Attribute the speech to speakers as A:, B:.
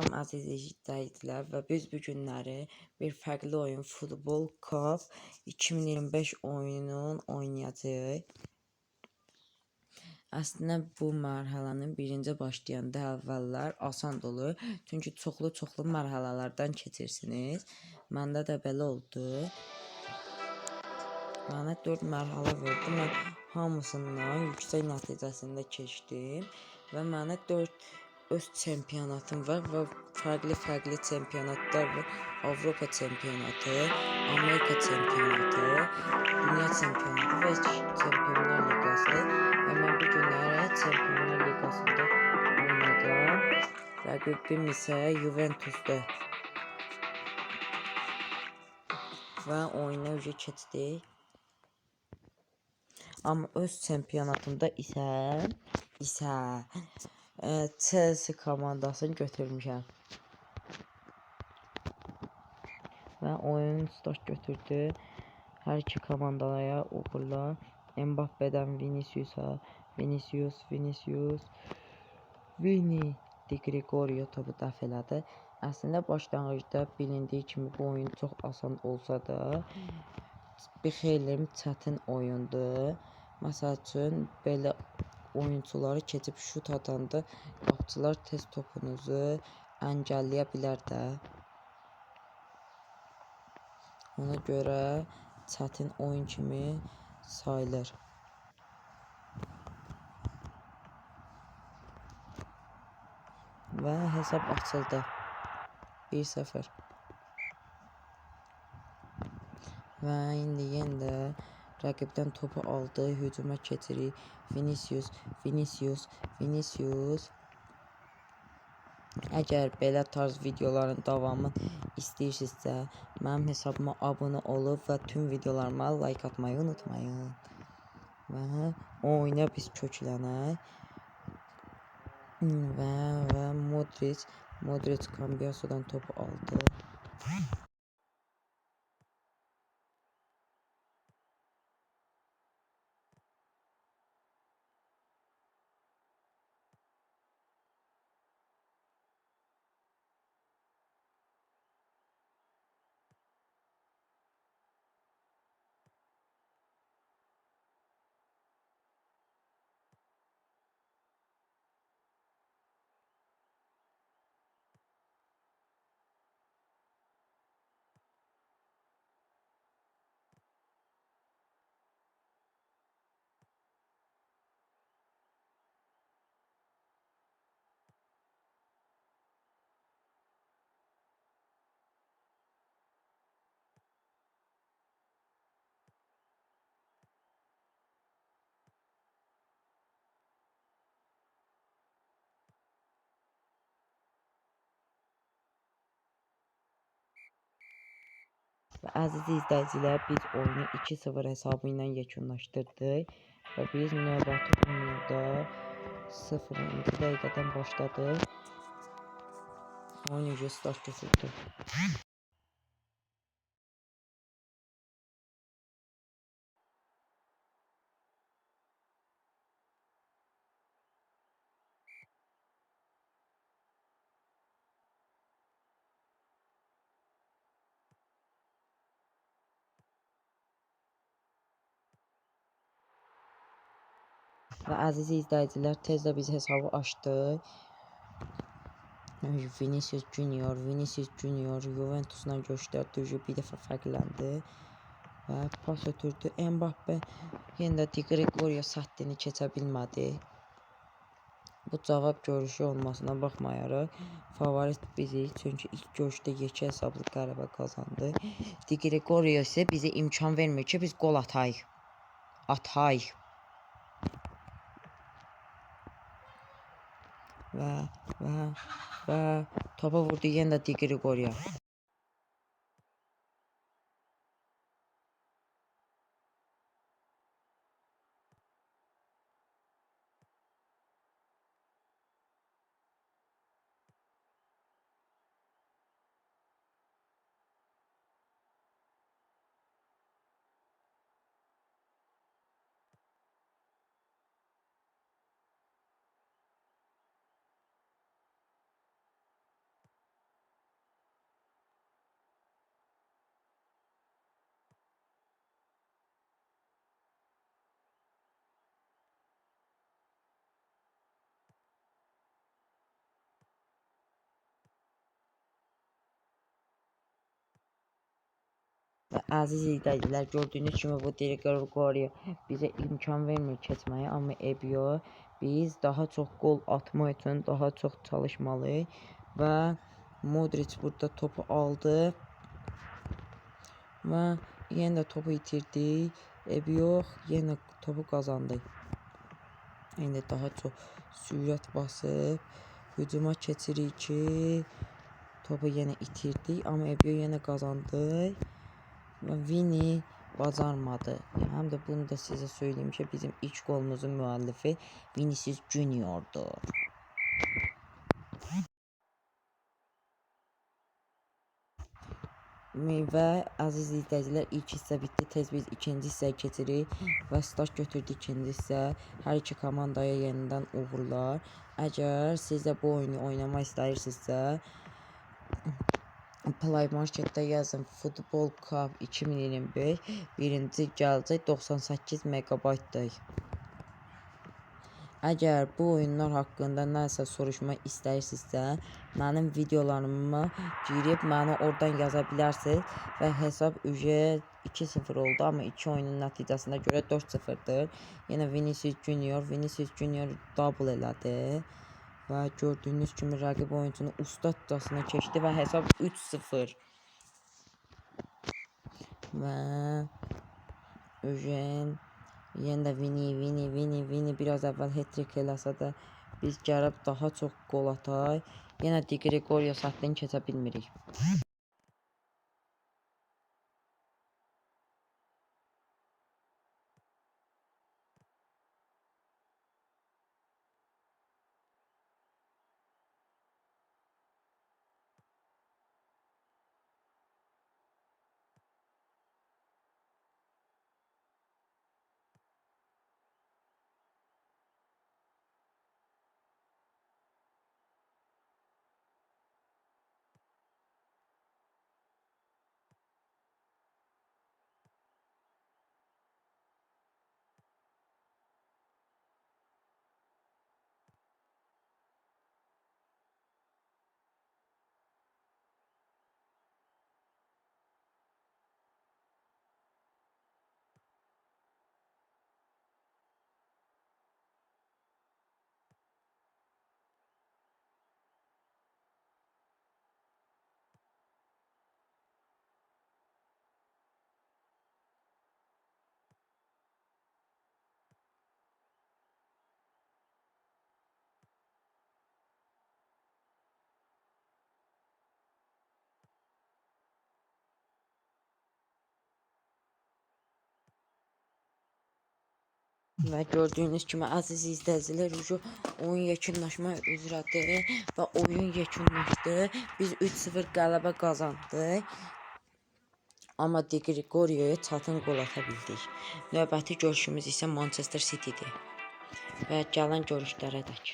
A: Salam əziz izləyicilər və biz bu günləri bir fərqli oyun Futbol Cup 2025 oyunun oynayacağıq. Əslində bu mərhələnin birinci başlayanda əvvəllər asan olur. Çünki çoxlu mərhələlərdən keçirsiniz. Məndə də belə oldu. Mənə 4 mərhələ verdi. Mən hamısından yüksək nəticəsində keçdim və mənə 4 öz çempionatım var və fərqli çempionatlar var. Avropa çempionatı, Amerika çempionatı, dünya çempionatı və Çempionlar Liqası. Və mən bu günləri Çempionlar Liqasında oynayacağam. Rəqibim isə Juventus'dur. Və oyuna keçdik. Amma öz çempionatımda isə Chelsea komandasını götürmüşəm. Və oyun start götürdü. Hər iki komandaya uğurlar. Mbappe'dən Vinicius'a, Vini Di Gregorio topu dəf elədi. Əslində başlanğıcda bilindiyi kimi bu oyun çox asan olsa da bir xeyli çətin oyundur. Məsəl üçün belə oyuncuları keçib şut atanda qapıçılar tez topunuzu əngəlləyə bilər də. Ona görə çətin oyun kimi sayılır. Və hesab açıldı. 1-0. Və indi yenə də rəqibdən topu aldı, hücuma keçirik. Vinicius. Əgər belə tarz videoların davamını istəyirsinizsə, mənim hesabıma abunə olub və tüm videolarıma like atmayı unutmayın. Və oyuna biz köklənək. Və Modric Cambiaso'dan topu aldı. Və əziz izləyicilər, biz oyunu 2-0 hesabı ilə yekunlaşdırdıq və biz növbəti oyunda 0-cı dəqiqədən başladıq. Oyun start götürdü. Və əziz izləyicilər, tez də biz hesabı açdıq. Vinicius Junior Juventus'la göstərdi, bir dəfə fərqləndi və pas ötürdü. Mbappe yenə də Di Gregorio səddini keçə bilmədi. Bu cavab görüşü olmasına baxmayaraq favorit bizik, çünki ilk görüşdə 2 hesablı qələbə qazandı. Di Gregorio isə bizə imkan vermir ki, biz gol atayıq. Və topa vurdu yenə də Di Gregorio. Və əziz izləyicilər, gördüyünüz kimi bu Gregorio bizə imkan vermir keçməyə, amma Ebio biz daha çox gol atmaq üçün daha çox çalışmalıyıq və Modric burada topu aldı və yenə də topu itirdi. Ebio yenə topu qazandı. İndi daha çox sürət basıb hücuma keçirik ki, topu yenə itirdik, amma Ebio yenə qazandı. Və Vini bacarmadı. Həm də bunu da sizə söyleyeyim ki, bizim ilk qolumuzun müəllifi Vinicius Junior'dur. Və əziz izləyicilər, ilk hissə bitdi. Tez biz ikinci hissəyə keçirik və start götürdük ikinci hissə. Hər iki komandaya yenidən uğurlar. Əgər siz də bu oyunu oynamaq istəyirsinizsə, Play Marketdə yazın Futbol Cup 2025 birinci gələcək 98 megabaytdır. Əgər bu oyunlar haqqında nəsə soruşmaq istəyirsinizsə, mənim videolarıma girib mənə oradan yaza bilərsiniz və hesab ücə 2-0 oldu, amma 2 oyunun nəticəsinə görə 4-0'dır. Yenə Vinicius Junior double elədi. Və gördüyünüz kimi rəqib oyuncunu ustadcasına keçdi və hesab 3-0. Və Eugene yenə də Vini biraz əvvəl hat-trick eləsə də biz gəlib daha çox gol atay. Yenə Di Gregorio səttini keçə bilmirik. Və gördüyünüz kimi əziz izləyicilər, oyun yekunlaşmaq üzrədir və oyun yekunlaşdı. Biz 3-0 qələbə qazandıq. Amma Di Gregorio'ya çətin qol ata bildik. Növbəti görüşümüz isə Manchester City'dir. Və gələn görüşlərə dək.